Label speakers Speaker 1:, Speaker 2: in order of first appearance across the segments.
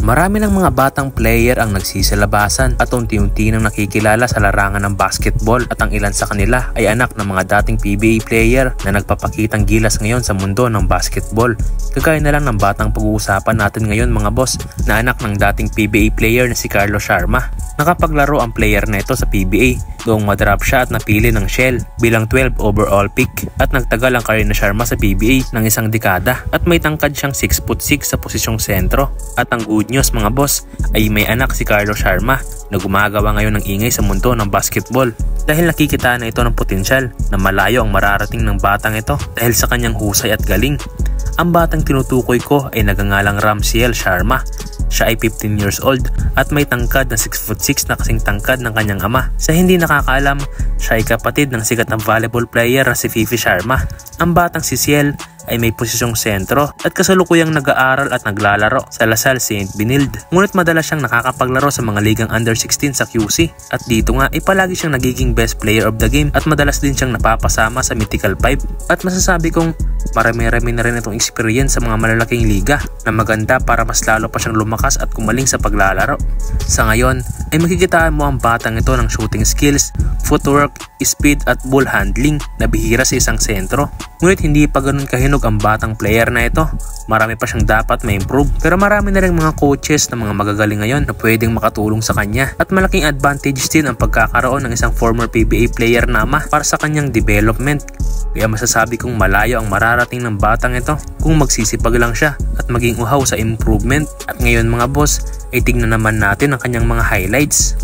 Speaker 1: Marami ng mga batang player ang nagsisilabasan at unti-unti nang nakikilala sa larangan ng basketball at ang ilan sa kanila ay anak ng mga dating PBA player na nagpapakitang gilas ngayon sa mundo ng basketball. Kagaya na lang ng batang pag-uusapan natin ngayon mga boss na anak ng dating PBA player na si Carlos Sharma. Nakapaglaro ang player na ito sa PBA noong madrap siya at napili ng Shell bilang 12 overall pick at nagtagal ang career na Sharma sa PBA ng isang dekada at may tangkad siyang 6'6" sa posisyong sentro. At ang good news mga boss ay may anak si Carlos Sharma na gumagawa ngayon ng ingay sa mundo ng basketball dahil nakikita na ito ng potensyal na malayo ang mararating ng batang ito dahil sa kanyang husay at galing. Ang batang tinutukoy ko ay nagangalang Ramsiel Sharma. Siya ay 15 years old at may tangkad na 6'6" na kasing tangkad ng kanyang ama. Sa hindi nakakaalam, siya ay kapatid ng sikat na volleyball player na si Fifi Sharma. Ang batang si Ciel ay may posisyong sentro at kasalukuyang nag-aaral at naglalaro sa Lasal St. Benilde. Ngunit madalas siyang nakakapaglaro sa mga ligang under 16 sa QC at dito nga ay palagi siyang nagiging best player of the game at madalas din siyang napapasama sa Mythical 5 at masasabi kong marami-rami na rin itong experience sa mga malalaking liga na maganda para mas lalo pa siyang lumakas at kumaling sa paglalaro. Sa ngayon ay makikitaan mo ang batang ito ng shooting skills, footwork, speed at ball handling na bihira sa isang sentro. Ngunit hindi pa ganun kahinog ang batang player na ito. Marami pa siyang dapat ma-improve pero marami na rin mga coaches na mga magagaling ngayon na pwedeng makatulong sa kanya at malaking advantage din ang pagkakaroon ng isang former PBA player na ama para sa kanyang development. Kaya masasabi kong malayo ang mararating ng batang ito kung magsisipag lang siya at maging uhaw sa improvement. At ngayon mga boss ay tignan naman natin ang kanyang mga highlights.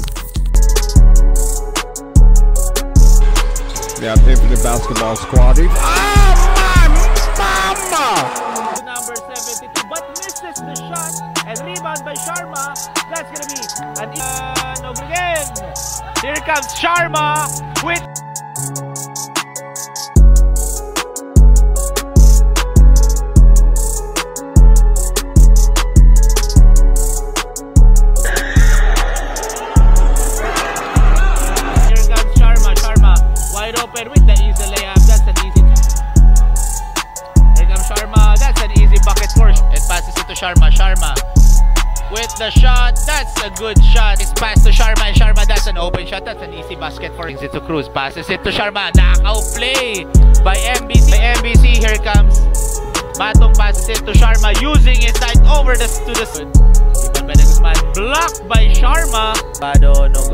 Speaker 2: Yeah, the basketball squad.
Speaker 3: Number 72, but misses the shot and rebound by Sharma. That's gonna be an over again. Here comes Sharma with. Open with the easy layup. That's an easy. Here comes Sharma. That's an easy bucket for. It passes it to Sharma. Sharma with the shot. That's a good shot. It's passed to Sharma and Sharma. That's an open shot. That's an easy basket for. Brings it to Cruz. Passes it to Sharma. Knockout play by MBC. Here comes Batong. Passes it to Sharma. Using it side over to the. Blocked by Sharma. Bado nung